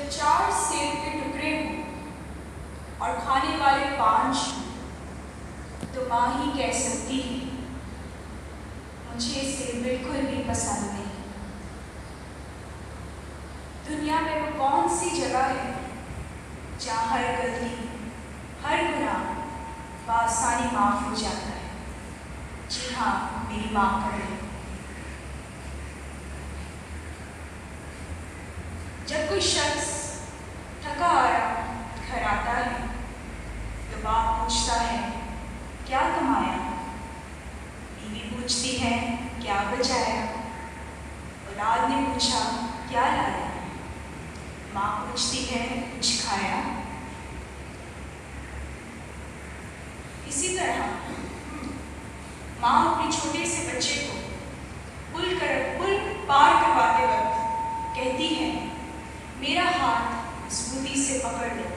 جب 4 سیب کے ٹکڑے ہوں اور کھانے والے 5 ہوں تو ماں ہی کہہ سکتی ہے مجھے سیب بالکل بھی پسند نہیں۔ دنیا میں وہ کون سی جگہ ہے جہاں ہر غلطی ہر گناہ بآسانی معاف ہو جاتا ہے؟ جی ہاں، میری ماں کا ہے۔ جب کوئی شخص تھکا آیا گھر آتا ہے تو باپ پوچھتا ہے کیا کمایا؟ بیوی پوچھتی ہے کیا بچایا؟ اولاد نے پوچھا کیا لایا؟ ماں پوچھتی ہے کچھ کھایا؟ اسی طرح ماں اپنے چھوٹے سے بچے کو پل پار کرواتے وقت کہتی ہے میرا ہاتھ مضبوطی سے پکڑ لو۔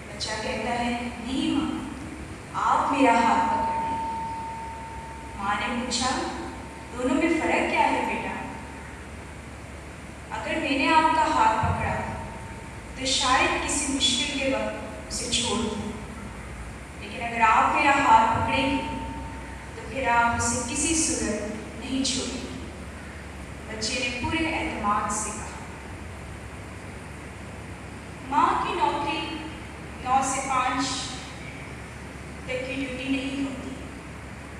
بچہ کہتا ہے نہیں ماں، آپ میرا ہاتھ پکڑ لیں۔ ماں نے پوچھا دونوں میں فرق کیا ہے بیٹا؟ اگر میں نے آپ کا ہاتھ پکڑا تو شاید کسی مشکل کے وقت اسے چھوڑ دوں، لیکن اگر آپ میرا ہاتھ پکڑیں گے تو پھر آپ اسے کسی صورت نہیں چھوڑیں گے۔ بچے نے پورے اعتماد سے کہا۔ ماں کی نوکری 9 سے 5 تک کی ڈیوٹی نہیں ہوتی،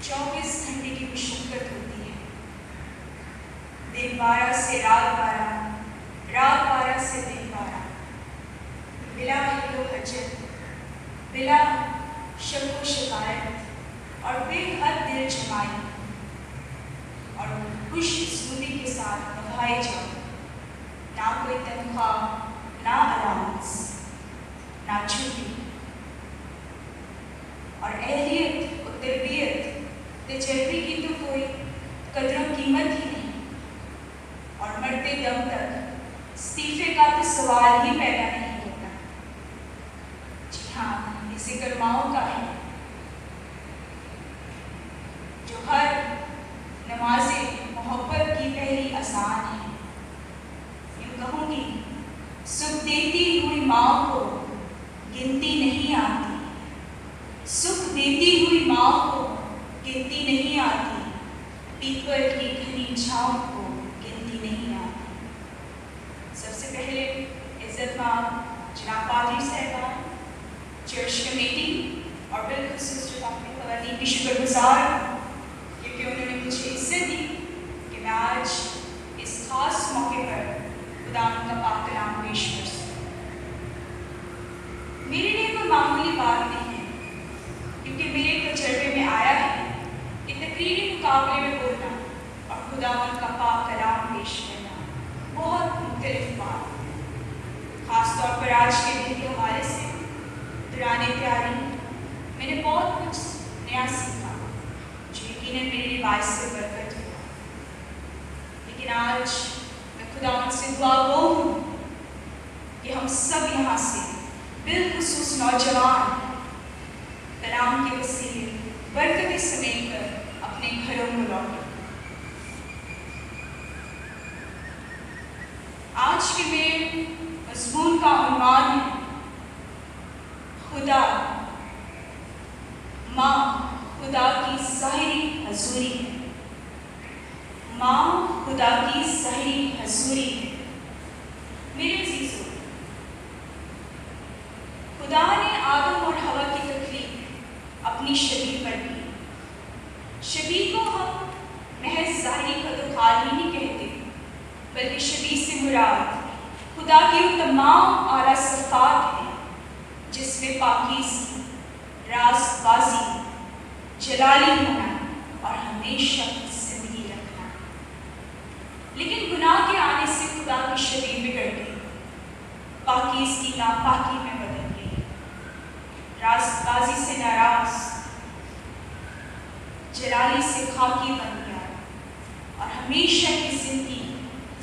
24 گھنٹے کی مشقت ہوتی ہے۔ دن 12 سے رات 12، رات 12 سے دن 12، بلا حل و حجت، بلا شک و شکایت اور بے حد دل جمائی اور خوش اسلوبی کے ساتھ نبھائے جاؤ۔ نہ کوئی تنخواہ، نہ الاؤنس، نہ چھٹی، اور اہلیت و تربیت تجربے کی تو کوئی قدر و قیمت ہی نہیں، اور مرتے دم تک استعفے کا تو سوال ہی پیدا نہیں ہوتا۔ جی ہاں، یہ ذکر ماؤں کا ہے جو ہر نماز محبت کی پہلی اذان ہے۔ یوں کہوں گی سکھ دیتی ہوئی ماں کو گنتی نہیں آتی، سکھ دیتی ہوئی ماں کو گنتی نہیں آتی، پیپل کی گھنی چھاؤں کو گنتی نہیں آتی۔ سب سے پہلے عزت مآب جناب پادری صاحبان، چرچ کمیٹی اور بالخصوص جو اپنی خواتین کی شکر گزار کیونکہ انہوں نے مجھے عزت دی کہ میں آج اس خاص موقع پر خدا کا پاک کلام پیش کر سکوں۔ میرے لیے کوئی معمولی بات نہیں ہے، کیونکہ میرے تجربے میں آیا ہے کہ تقریری مقابلے میں بولنا اور خدا کا پاک کلام پیش کرنا بہت مختلف بات ہے۔ خاص طور پر آج کے دن کے حوالے سے دوران تیاری میں نے بہت کچھ نیا سیکھا جو یقیناً میری روایت سے برکت ہوا۔ لیکن آج میں خدا سے دعا گو ہوں کہ ہم سب یہاں سے بالخصوص نوجوان کلام کے وسیلے برکتیں سمیٹ کر اپنے گھروں میں لوٹیں۔ آج کے میرے مضمون کا عنوان ہے خدا ماں خدا کی ظاہری حضوری ہے۔ ماں خدا کی ظاہری حضوری ہے۔ میرے عزیزو، خدا نے آدم اور حوا کی تخلیق اپنی شبیہ پر کی۔ شبیہ کو ہم محض ظاہری قد و قال ہی نہیں کہتے، بلکہ شبیہ سے مراد خدا کی وہ تمام اعلیٰ صفات ہیں جس میں پاکیزگی، راست بازی، جلالی ہونا اور ہمیشہ زندگی رکھنا۔ لیکن گناہ کے آنے سے خدا کی شبیہ بگڑ گئی، پاکیزگی ناپاکی میں بدل گئی، راست بازی سے ناراض، جلالی سے خاکی بن گیا اور ہمیشہ کی زندگی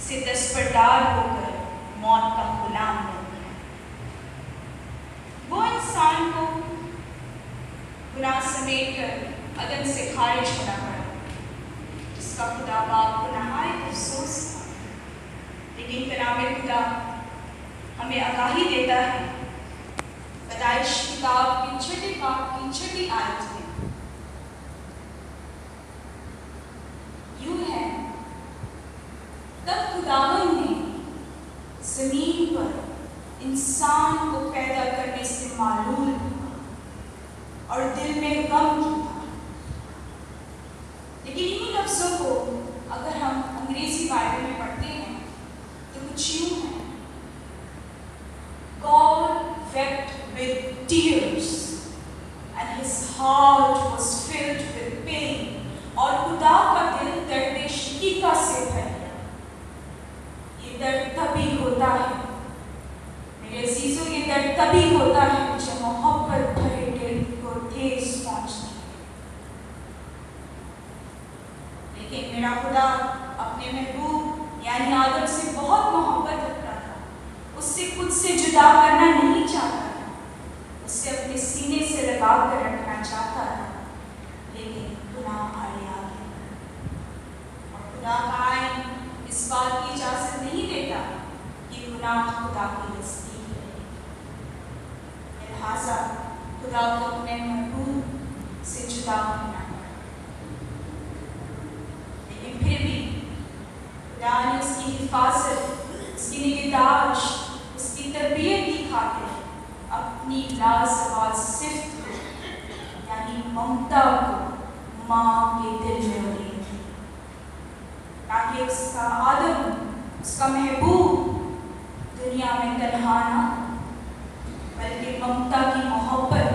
سے دستبردار ہو کر موت کا غلام بن گیا۔ وہ انسان کو گناہ سمیٹ کر عدن سے خارج ہونا پڑا جس کا خدا باپ کو نہایت افسوس تھا، لیکن کلام کلام خدا ہمیں آگاہی دیتا ہے پیدائش کتاب کے 6 باب کی 6 آیت میں یوں ہے، تب خداوند نے زمین پر انسان کو پیدا کرنے سے معلول ہوا اور دل میں غم کیا۔ لیکن انہی لفظوں کو اگر ہم انگریزی بائبل میں پڑھتے ہیں تو کچھ یوں ہے، God wept with tears and his heart was filled with pain۔ اور خدا کا دل درد شقیقہ سے بھر گیا۔ یہ درد تبھی ہوتا ہے میرے عزیزوں، یہ درد تبھی ہوتا ہے جب محبت بھرے دل کو ٹھیس پہنچتی ہے۔ لیکن میرا خدا اپنے محبوب یعنی آدم سے بہت محبت رکھتا تھا، اس سے خود سے جدا کرنا نہیں چاہتا تھا، اس سے اپنے سینے سے لگا کر رکھنا چاہتا تھا، لیکن گناہ آڑے آ گیا اور خدا کا آئین اس بات کی اجازت نہیں دیتا کہ گناہ خدا کی نزدیک رہے۔ لہٰذا خدا کو اپنے محبوب سے جدا ہونا پڑا، لیکن پھر بھی خدا نے اس کی حفاظت، اس کی نگہداشت، اس کی تربیت کی خاطر اپنی لازوال صفت کو یعنی ممتا کو ماں کے دل میں اڑی تھی، تاکہ اس کا آدم، اس کا محبوب دنیا میں تنہا نہ ہو، بلکہ ممتا کی محبت،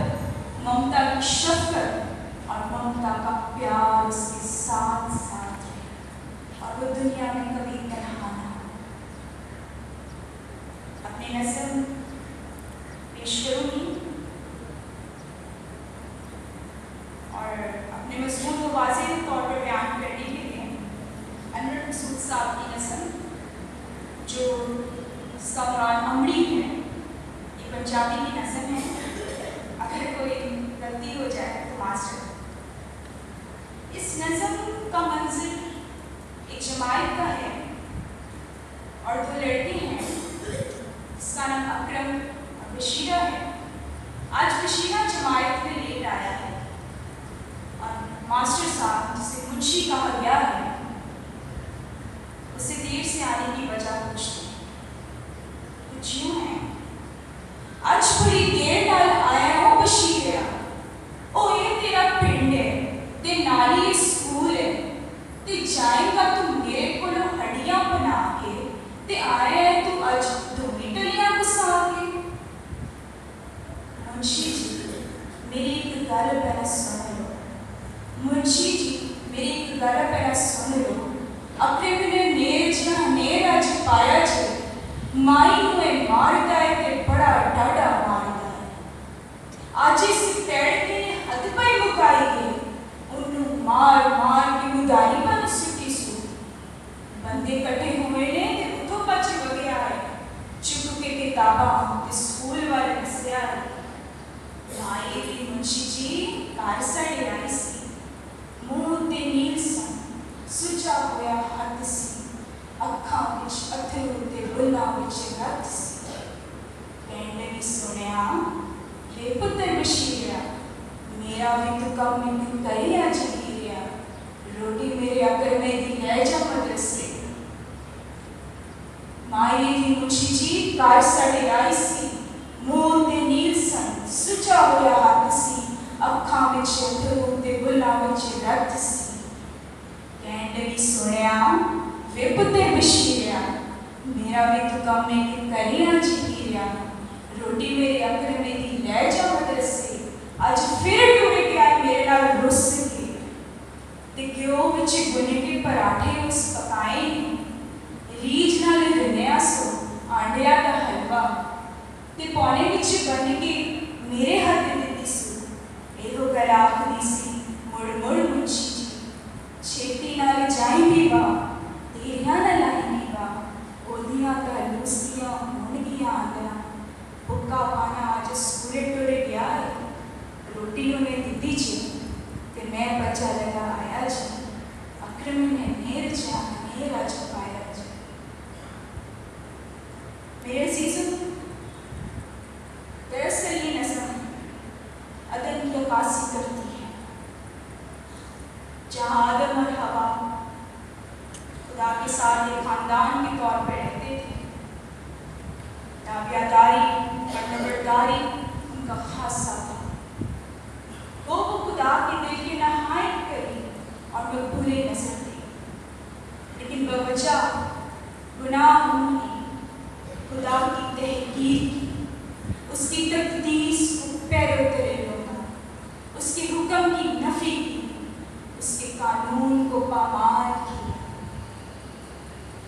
ممتا کی شفقت اور ممتا کا پیار اس کے ساتھ ساتھ رہے اور وہ دنیا میں کبھی تنہا نہ ہو۔ اپنی نظم پیش کروں گی اور اپنے مضمون کو واضح طور پر بیان کرنے کے لیے انور مسعود صاحب کی نظم، جو اس کا عنوان امڑی ہے، یہ پنجابی کی نظم ہے، اگر کوئی غلطی ہو جائے تو معاف کریں۔ اس نظم کا منظر ایک جماعت کا ہے اور 2 لڑکے ہیں، اس کا نام اکرم اور بشیرہ ہے۔ آج بشیرہ جماعت میں لیٹ آیا ہے اور ماسٹر صاحب جسے منشی کہا گیا ہے اسے دیر سے آنے کی وجہ پوچھتے ہیں۔ کچھ یوں ہے، اج بڑی دیر نال آیا ہو بشیرہ، او یہ تیرا پنڈ ہے تے نالی یہ سکول ہے، تے جائیں گا تو میرے کولو ہڈیاں بنا کے تے آیا ہے تو اج 2 ٹلیاں گسا کے۔ منشی جی میری ایک گل پہلا سن لو، منشی جی میری ایک گل پہلا سن لو، اپنے بنے نیر جہاں نیر اج پایا جے، مائی ہوئے ماردا ہے تے بڑا ڈاڈا ماردا ہے، آج اس پیڑ کے حد پہ مکائی گئی، انہوں مار مار کے مداری بن سٹی سو، بندے کٹے ہوئے نے تے اتھوں پچ وگیا ہے، چک کے کتاباں تے سکول والے نسیا ہے۔ مائی دی منشی جی گھر ساڈے آئی سی، منہ تے نیل سن، سجا ہویا ہاتھ سی، اکھاں وچ اتھرو تے بلاں وچ رت سی، کہن لگی سنیا لے پتر بشیرہ، میرا بھی تو کم میں کئی آج گیریا، روٹی میرے اکر میں دی لے جا مدرسے۔ مائی دی منشی جی گھر ساڈے آئی سی، منہ تے نیل سن، سجا ہویا ہاتھ سی، اکھاں وچ اتھرو تے بلاں وچ رت سی، کہن لگی سنیا وے پتر بشیرہ، میرا بھی تو کم میں کری آج گیریا، روٹی میرے اکر میں دی لے جا مدرسے، اج پھر ٹر گیا میرے نال رس کے، تے گیو وچ گنے کے پراٹھے اس پکائے نے، ریج نال رنیا سو آنڈیا دا حلوہ، تے پونے وچ بن کے میرے ہاتھ دتی سو، ایہو گل آکھدی سی مڑ مڑ منشی جی، چھیتی نال جائیں بھی با، دیریاں نہ لائیں بھی با، اودیاں تہلوس دیاں ہون گیاں آندیاں، بکا پانا آج سکولے ٹرے گیا ہے، روٹی انہیں دتی جی، تے میں بچہ لگا آیا جی، اکرم نے نیر جا نیر اج میرے عزیزوں، دراصل یہ نظم عدن کی عکاسی کرتی ہے، جہاں آدم اور حوا خدا کے ساتھ ایک خاندان کے طور پر رہتے تھے، تابعداری اور نبرداری ان کا خاصہ تھا۔ وہ خدا کے دل کے نہایت قریب اور مقبول نظر تھے، لیکن بوجہ گناہ انہوں نے خدا کی تحقیر کی، اس کی تقدیس کو پیرو تلے روکا، اس کے حکم کی نفی کی، اس کے قانون کو پامال کیا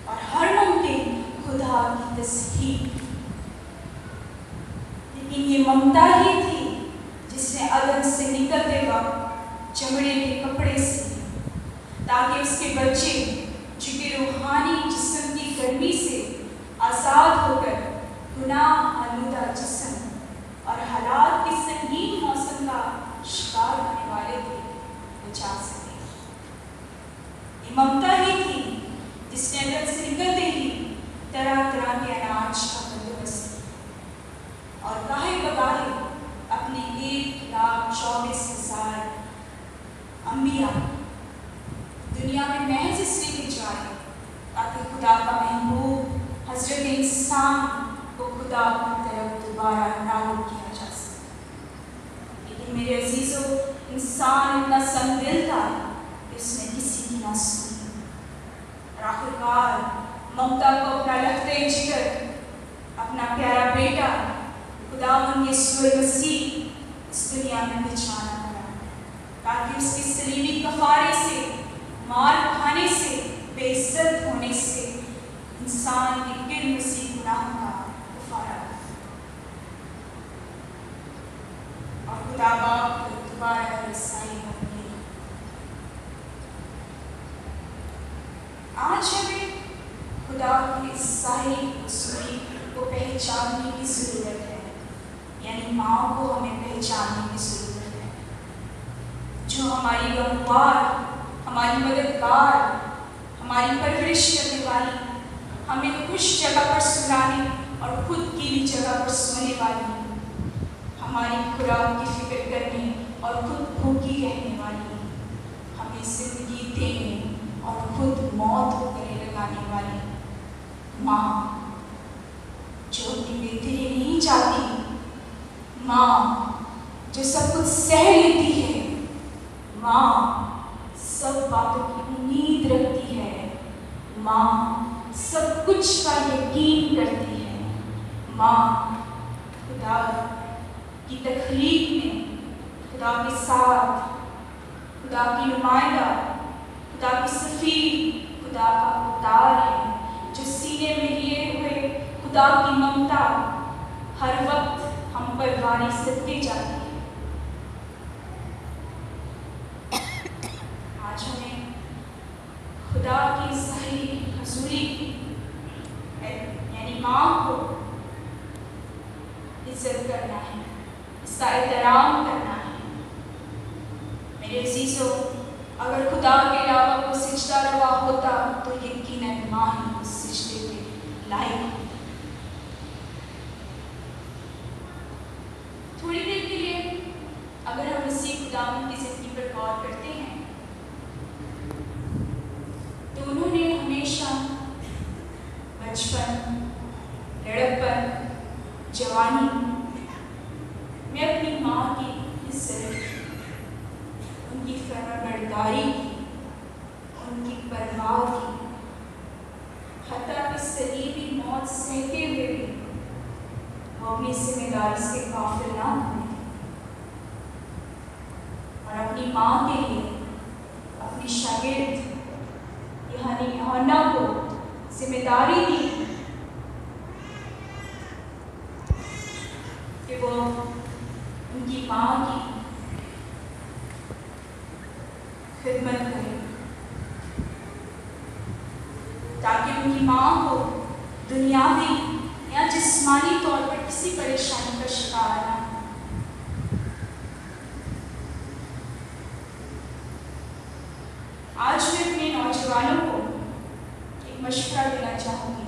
اور ہر ممکن خدا کی تصحیح۔ لیکن یہ ممتا ہی تھی جس نے عدن سے نکلتے وقت چمڑے کے کپڑے سے، تاکہ اس کے بچے جو کہ روحانی جسم کی گرمی سے آزاد ہو کر گناہ آلودہ جسم اور حالات کے سنگین موسم کا شکار ہونے والے تھے، بچا سکے۔ یہ ممتا ہی تھی جس نے عدن سے نکلتے ہی طرح طرح کے اناج کا بندوبست اور گاہے بگاہے اپنے 1,24,000 انبیاء دنیا میں محض اس لیے بھیجوائے تاکہ خدا کا محبوب حضرت انسان کو خدا کی طرف دوبارہ راغب کیا جا سکے۔ لیکن میرے عزیزوں، انسان اتنا سنگ دل تھا کہ اس نے کسی کی نہ سنی، اور آخرکار ممتا کو اپنا لختے جگر، اپنا پیارا بیٹا خداوند یسوع مسیح اس دنیا میں بھیجوانا پڑا، تاکہ اس کی صلیبی کفارے سے، مار کھانے سے، بے عزت ہونے سے انسان کے گر مسیح گناہوں کا کفارہ ہو، اور خدا باپ کو دوبارہ رسائی ہوگی۔ آج ہمیں خدا کی اس ظاہری حضوری کو پہچاننے کی ضرورت ہے، یعنی ماں کو ہمیں پہچاننے کی ضرورت ہے، جو ہماری غمخوار، ہماری مددگار، ہماری پرورش کرنے والی، ہمیں خوش جگہ پر سلانے اور خود گیلی جگہ پر سونے والی، ہماری خوراک کی فکر کرنے اور خود بھوکی رہنے والی، ہمیں زندگی دینے اور خود موت کو گلے لگانے والی ماں، جو اپنی بہتری نہیں چاہتی، ماں جو سب کچھ سہ لیتی ہے، ماں سب باتوں کی امید رکھتی ہے، ماں سب کچھ کا یقین کرتی ہے، ماں خدا کی تخلیق میں خدا کے ساتھ، خدا کی نمائندہ، خدا کی سفیر، خدا کا اوتار ہے، جو سینے میں لیے ہوئے خدا کی ممتا ہر وقت ہم پر واری صدقے جاتی ہے۔ آج ہمیں خدا کی ظاہری حضوری یعنی ماں کو عزت کرنا ہے، اس کا احترام کرنا ہے۔ میرے عزیزوں، اگر خدا کے علاوہ کوئی سجدہ روا ہوتا تو یقیناً ماں ہی اس سجدے کے لائق ہوتی۔ تھوڑی دیر کے لیے اگر ہم مسیح خداوند کی زندگی پر غور کرتے ہیں تو انہوں نے ہمیشہ بچپن، لڑکپن، جوانی میں اپنی ماں کی عزت، ان کی فرمانبرداری کی، ان کی پرواہ کی، حتیٰ کہ صلیبی موت سہتے ہوئے بھی وہ اپنی ذمہ داری سے غافل نہ ہوئے اور اپنی ماں کے لیے اپنی شاگرد یعنی یوحنا کو ذمہ داری دی کہ وہ ان کی ماں کی خدمت کرے، تاکہ ان کی ماں کو دنیاوی یا جسمانی طور پر کسی پریشانی کا شکار نہ ہو۔ آج میں اپنے نوجوانوں کو ایک مشورہ دینا چاہوں گی